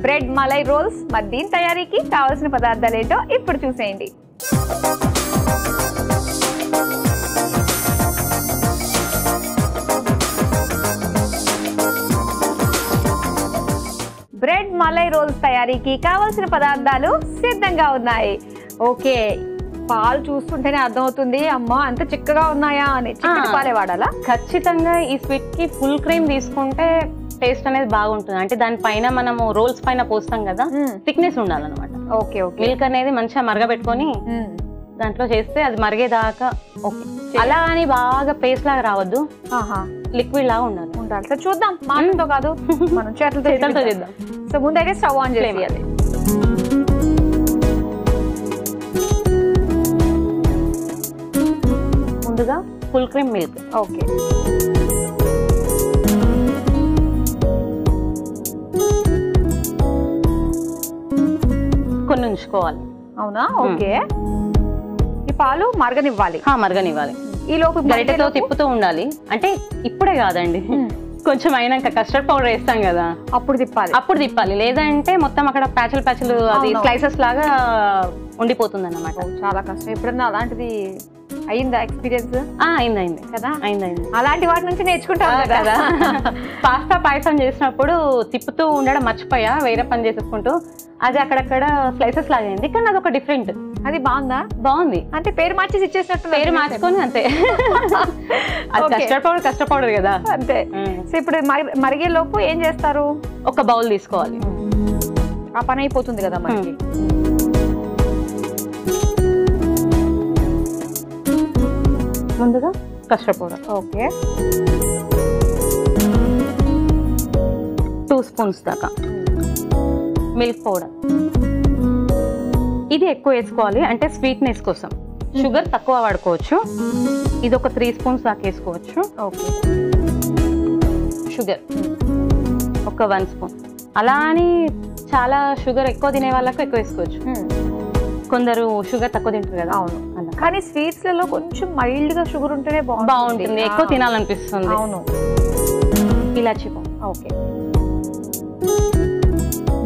Bread malai roles. మరి దీని తయారీకి కావాల్సిన పదార్థాలు ఏంటో ఇప్పుడు చూసేయండి. బ్రెడ్ మలై రోల్స్ తయారీకి కావాల్సిన పదార్థాలు సిద్ధంగా ఉన్నాయి. ఓకే, పాలు చూస్తుంటేనే అర్థమవుతుంది అమ్మా అంత చిక్కగా ఉన్నాయా అని. చిక్కటి పాలే వాడాలా? ఖచ్చితంగా ఈ స్వీట్ కి ఫుల్ క్రీమ్ తీసుకుంటే టేస్ట్ అనేది బాగుంటుంది. అంటే దానిపైన మనము రోల్స్ పైన పోస్తాం కదా, థిక్నెస్ ఉండాలన్నమాట. Okay okay. మిల్క్ అనేది మంచిగా మరగబెట్టుకొని దాంట్లో చేస్తే అది మరిగేదాకా ఓకే. అలా అని బాగా పేస్ట్ లాగా రావద్దు, లిక్విడ్ లాగా ఉండాలి. సో చూద్దాం, మాటలతో కాదు మనం చేతులతో చేద్దాం. సో ముందైతే స్టవ్ ఆన్ చేయాలి. ముందుగా ఫుల్ క్రీమ్ మిల్క్. ఓకే, కొన్ని ఉంచుకోవాలి. అవునా? ఓకే. ఈ పాలు మరగనివ్వాలి. మరగనివ్వాలి. ఈ లోపు గరిటెతో తిప్పుతూ ఉండాలి. అంటే ఇప్పుడే కాదండి, కొంచెం అయినాక కస్టర్డ్ పౌడర్ వేస్తాం కదా అప్పుడు తిప్పాలి. లేదంటే మొత్తం అక్కడ ప్యాచులు అది స్లైసెస్ లాగా ఉండిపోతుంది అన్నమాట. చాలా కష్టం. ఎప్పుడన్నా అలాంటిది అయిందా ఎక్స్పీరియన్స్? అయింది కదా. అయింది. అలాంటి వాటి నుంచి నేర్చుకుంటాం కదా. పాస్తా పాయసం చేసినప్పుడు తిప్పుతూ ఉండడం మర్చిపోయా, వేరే పని చేసేసుకుంటూ అది అక్కడక్కడ స్లైసెస్ లాగా అయింది. కానీ అది ఒక డిఫరెంట్. అది బాగుందా? బాగుంది. అంటే పేరు మార్చేసి ఇచ్చేసినట్టు. పేరు మార్చుకొని అంతే. అది కస్టర్డ్ పౌడర్ కదా అంతే. సో ఇప్పుడు మరిగే లోపు ఏం చేస్తారు? ఒక బౌల్ తీసుకోవాలి. ఆ పని అయిపోతుంది కదా మనకి. ముందుగా కస్టర్డ్ పౌడర్. ఓకే, 2 స్పూన్స్ దాకా మిల్క్ పౌడర్. ఇది ఎక్కువ వేసుకోవాలి, అంటే స్వీట్నెస్ కోసం. షుగర్ తక్కువ వాడుకోవచ్చు. ఇది ఒక 3 స్పూన్స్ దాకా వేసుకోవచ్చు. ఓకే. షుగర్ ఒక 1 స్పూన్. అలా అని చాలా షుగర్ ఎక్కువ తినే వాళ్ళకు ఎక్కువ వేసుకోవచ్చు. కొందరు షుగర్ తక్కువ తింటారు కదా. అవును. కానీ స్వీట్స్ లలో కొంచెం మైల్డ్ గా షుగర్ ఉంటేనే బాగుంటుంది, ఎక్కువ తినాలనిపిస్తుంది. అవును. ఇలాచీ పౌడర్. ఓకే.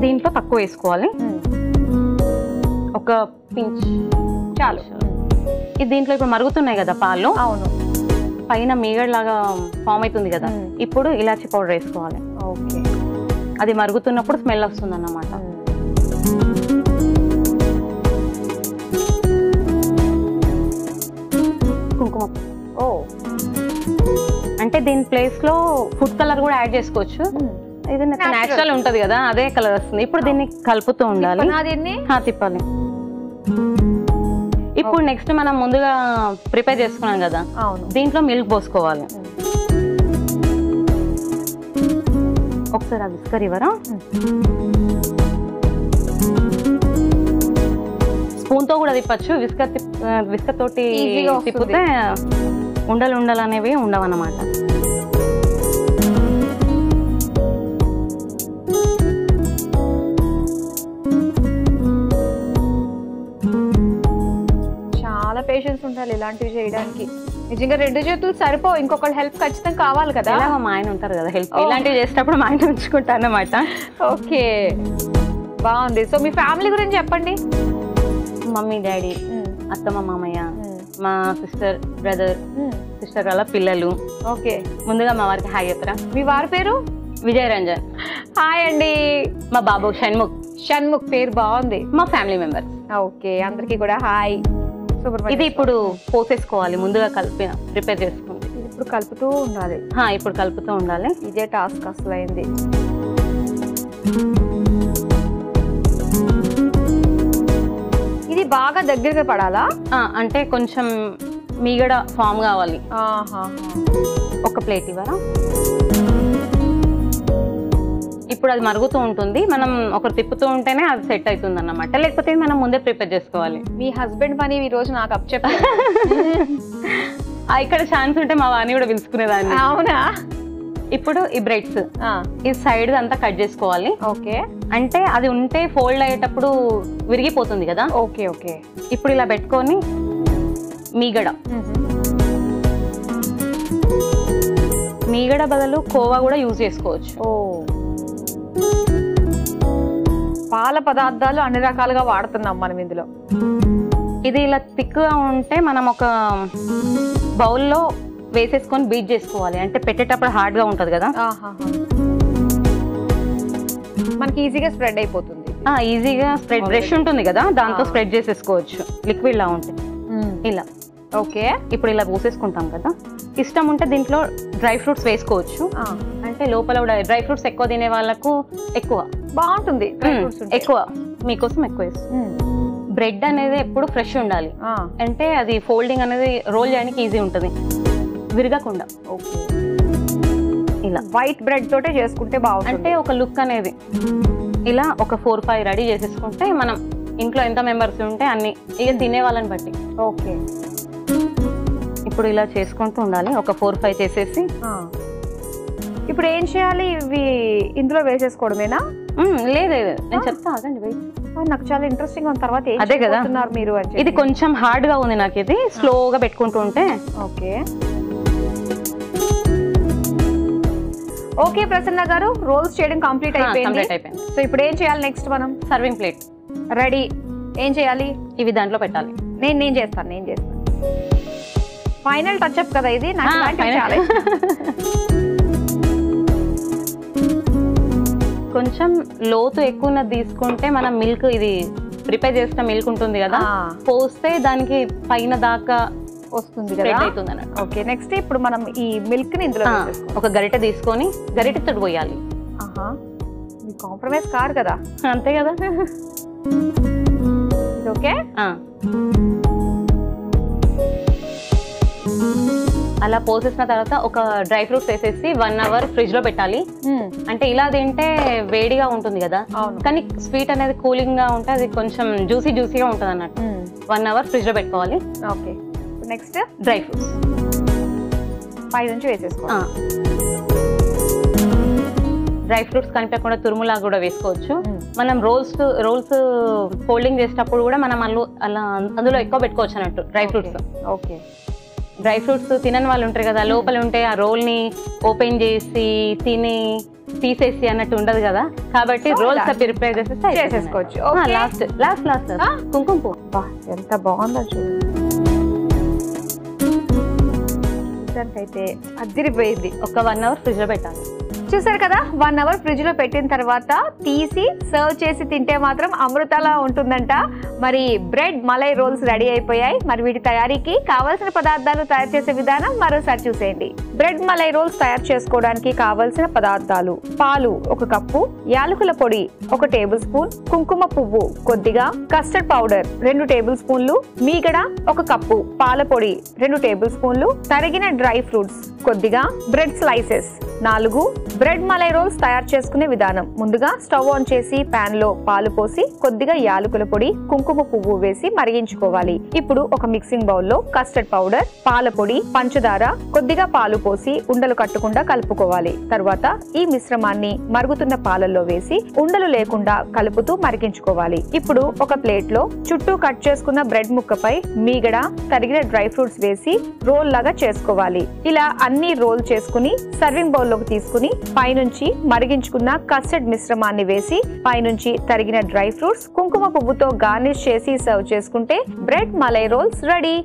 దీంట్లో తక్కువ వేసుకోవాలి, ఒక పించ్ చాలు. ఇది దీంట్లో ఇప్పుడు మరుగుతున్నాయి కదా పాలు. అవును. పైన మీగడ లాగా ఫామ్ అవుతుంది కదా, ఇప్పుడు ఇలాచీ పౌడర్ వేసుకోవాలి. ఓకే. అది మరుగుతున్నప్పుడు స్మెల్ వస్తుంది అన్నమాట. కుంకుమ. అంటే దీని ప్లేస్ లో ఫుడ్ కలర్ కూడా యాడ్ చేసుకోవచ్చు. ఇది నేచురల్ ఉంటది కదా, అదే కలర్ వస్తుంది. ఇప్పుడు దీన్ని కలుపుతూ ఉండాలి, తిప్పాలి. ఇప్పుడు నెక్స్ట్ మనం ముందుగా ప్రిపేర్ చేసుకున్నాం కదా, దీంట్లో మిల్క్ పోసుకోవాలి. ఒకసారి ఆ విస్కర్ ఇవ్వరా? స్పూన్ తో కూడా తిప్పచ్చు, విస్కర్ తోటి తిప్పితే ఉండలు అనేవి ఉండవన్నమాట. చాలా పేషెన్స్ ఉండాలి ఇలాంటివి చేయడానికి. నిజంగా 2 చేతులు సరిపో, ఇంకొకళ్ళు హెల్ప్ ఖచ్చితంగా కావాలి కదా. మా ఆయన ఉంటారు కదా హెల్ప్, ఇలాంటివి చేసేటప్పుడు మా ఆయన ఉంచుకుంటా అన్నమాట. ఓకే, బాగుంది. సో మీ ఫ్యామిలీ గురించి చెప్పండి. మమ్మీ, డాడీ, అత్తమ్మ, మామయ్య, మా సిస్టర్, బ్రదర్, సిస్టర్ వాళ్ళ పిల్లలు. ఓకే. ముందుగా మా వారికి హాయ్ చెప్పరా. మీ వారి పేరు? విజయ్ రంజన్. హాయ్ అండి. మా బాబు షణ్ముఖ్ పేరు బాగుంది. మా ఫ్యామిలీ మెంబర్స్. ఓకే, అందరికి కూడా హాయ్. ఇది ఇప్పుడు పోసేసుకోవాలి, ముందుగా ప్రిపేర్ చేసుకుంది. ఇప్పుడు కలుపుతూ ఉండాలి. ఇప్పుడు కలుపుతూ ఉండాలి. ఇదే టాస్క్ అసలైంది. ఇది బాగా దగ్గరగా పడాలా? అంటే కొంచెం మీగడ ఫామ్ కావాలి. ఒక ప్లేట్ ఇవ్వరా? ఇప్పుడు అది మరుగుతూ ఉంటుంది, మనం ఒకరు తిప్పుతూ ఉంటేనే అది సెట్ అవుతుంది అన్నమాట. లేకపోతే మనం ముందే ప్రిపేర్ చేసుకోవాలి. మీ హస్బెండ్ పని ఈ రోజు నాకు అప్పచెప్పారు. ఇక్కడ ఛాన్స్ ఉంటే మా వాణి కూడా పిలుచుకునేదాన్ని. అవునా? ఇప్పుడు ఈ బ్రెడ్స్ ఈ సైడ్ అంతా కట్ చేసుకోవాలి. ఓకే. అంటే అది ఉంటే ఫోల్డ్ అయ్యేటప్పుడు విరిగిపోతుంది కదా. Okay okay. ఇప్పుడు ఇలా పెట్టుకొని మీగడ బదులు కోవా కూడా యూజ్ చేసుకోవచ్చు. పాల పదార్థాలు అన్ని రకాలుగా వాడుతున్నాం మనం ఇందులో. ఇది ఇలా థిక్గా ఉంటే మనం ఒక బౌల్లో వేసేసుకొని బీట్ చేసుకోవాలి. అంటే పెట్టేటప్పుడు హార్డ్గా ఉంటుంది కదా, మనకి ఈజీగా స్ప్రెడ్ అయిపోతుంది. ఈజీగా స్ప్రెడ్ బ్రష్ ఉంటుంది కదా, దాంతో స్ప్రెడ్ చేసేసుకోవచ్చు. లిక్విడ్ లా ఉంటుంది ఇలా. ఓకే, ఇప్పుడు ఇలా పోసేసుకుంటాం కదా. ఇష్టం ఉంటే దీంట్లో డ్రై ఫ్రూట్స్ వేసుకోవచ్చు. అంటే లోపల కూడా డ్రై ఫ్రూట్స్ ఎక్కువ తినే వాళ్ళకు ఎక్కువ బాగుంటుంది, ఎక్కువ మీకోసం ఎక్కువ వేస్తాం. బ్రెడ్ అనేది ఎప్పుడు ఫ్రెష్ ఉండాలి. అంటే అది ఫోల్డింగ్ అనేది రోల్ చేయడానికి ఈజీ ఉంటుంది, విరగకుండా. ఓకే, ఇలా వైట్ బ్రెడ్ తోటే చేసుకుంటే బాగుంటుంది. అంటే ఒక లుక్ అనేది ఇలా ఒక 4-5 రెడీ చేసేసుకుంటే మనం ఇంట్లో ఎంత మెంబర్స్ ఉంటే అన్ని ఇక తినే వాళ్ళని బట్టి. ఓకే, ఇప్పుడు ఇలా చేసుకుంటూ ఉండాలి. ఒక 4-5 చేసేసి ఇప్పుడు ఏం చేయాలి? ఇవి ఇందులో వేసేసుకోవడమేనా? లేదు నేను చెప్తా, ఆగండి వెయిట్. నాకు చాలా ఇంట్రెస్టింగ్ ఉన్న తర్వాత అదే కదా మీరు. ఇది కొంచెం హార్డ్ గా ఉంది నాకు, ఇది స్లోగా పెట్టుకుంటూ ఉంటే. ఓకే ఓకే ప్రసన్న గారు, రోల్స్ చేయడం కంప్లీట్ అయిపోయింది. సో ఇప్పుడు ఏం చేయాలి నెక్స్ట్? మనం సర్వింగ్ ప్లేట్ రెడీ. ఏం చేయాలి? ఇవి దాంట్లో పెట్టాలి. నేను చేస్తాను. ఫైనల్ టచ్ అప్ కదా ఇది. నాకు కొంచెం లోతు ఎక్కువ తీసుకుంటే మనం మిల్క్, ఇది ప్రిపేర్ చేసిన మిల్క్ ఉంటుంది కదా, పోస్తే దానికి పైన దాకా వస్తుంది కదా. ఓకే, నెక్స్ట్ ఇప్పుడు మనం ఈ మిల్క్ ని ఇందులో ఒక గరిటె తీసుకొని గరిటెతో పోయాలి. కాంప్రమైజ్ కాదు కదా. అంతే కదా. ఓకే, అలా పోసేసిన తర్వాత ఒక డ్రై ఫ్రూట్స్ వేసేసి 1 అవర్ ఫ్రిడ్జ్ లో పెట్టాలి. అంటే ఇలా తింటే వేడిగా ఉంటుంది కదా, కానీ స్వీట్ అనేది కూలింగ్ గా ఉంటే అది కొంచెం జ్యూసీగా ఉంటుంది అన్నట్టు. 1 అవర్ ఫ్రిడ్జ్ లో పెట్టుకోవాలి. ఓకే, నెక్స్ట్ డ్రై ఫ్రూట్స్ పై నుంచి వేసేసుకోవాలి. డ్రై ఫ్రూట్స్ కనిపించకుండా తురుములా కూడా వేసుకోవచ్చు. మనం రోల్స్ ఫోల్డింగ్ చేసేటప్పుడు కూడా మనం అలా అందులో ఎక్కువ పెట్టుకోవచ్చు అన్నట్టు dry fruits. Okay, dry fruits తినని వాళ్ళు ఉంటారు కదా, లోపల ఉంటే ఆ రోల్ ని ఓపెన్ చేసి తిని తీసేసి అన్నట్టు ఉండదు కదా, కాబట్టి రోల్స్ ప్రిపేర్ చేసేసుకోవచ్చు. లాస్ట్ కుంకుమ పువ్వు. ఎంత బాగుందో చూడటానికైతే అదిరిపోయింది. ఒక 1 అవర్ ఫ్రిడ్జ్ లో పెట్టాలి. చూసారు కదా, 1 అవర్ ఫ్రిడ్జ్ లో పెట్టిన తర్వాత తీసి సర్వ్ చేసి తింటే మాత్రం అమృతలా ఉంటుందంట. మరి బ్రెడ్ మలై రోల్స్ రెడీ అయిపోయాయి. మరి వీటి తయారీకి కావాల్సిన పదార్థాలు తయారు చేసే విధానం మరోసారి చూసేయండి. బ్రెడ్ మలై రోల్స్ తయారు చేసుకోవడానికి కావాల్సిన పదార్థాలు: పాలు 1 కప్పు, యాలకుల పొడి 1 టేబుల్ స్పూన్, కుంకుమ పువ్వు కొద్దిగా, కస్టర్డ్ పౌడర్ 2 టేబుల్ స్పూన్లు, మీగడ 1 కప్పు, పాల పొడి 2 టేబుల్ స్పూన్లు, తరిగిన డ్రై ఫ్రూట్స్ కొద్దిగా, bread slices 4. Bread malai rolls తయారు చేసుకునే విధానం: ముందుగా స్టవ్ ఆన్ చేసి పాన్ లో పాలు పోసి కొద్దిగా యాలకుల పొడి, కుంకుమ పువ్వు వేసి మరిగించుకోవాలి. ఇప్పుడు ఒక మిక్సింగ్ బౌల్ లో కస్టర్డ్ పౌడర్, పాల పొడి, పంచదార, కొద్దిగా పాలు పోసి ఉండలు కట్టకుండా కలుపుకోవాలి. తర్వాత ఈ మిశ్రమాన్ని మరుగుతున్న పాలల్లో వేసి ఉండలు లేకుండా కలుపుతూ మరిగించుకోవాలి. ఇప్పుడు ఒక ప్లేట్ లో చుట్టూ కట్ చేసుకున్న బ్రెడ్ ముక్కపై మీగడ, తరిగిన డ్రై ఫ్రూట్స్ వేసి రోల్ లాగా చేసుకోవాలి. ఇలా అన్ని రోల్ చేసుకుని సర్వింగ్ బౌల్ లోకి తీసుకుని పైనుంచి మరిగించుకున్న కస్టర్డ్ మిశ్రమాన్ని వేసి పైనుంచి తరిగిన డ్రై ఫ్రూట్స్, కుంకుమ పువ్వుతో గార్నిష్ చేసి సర్వ్ చేసుకుంటే బ్రెడ్ మలై రోల్స్ రెడీ.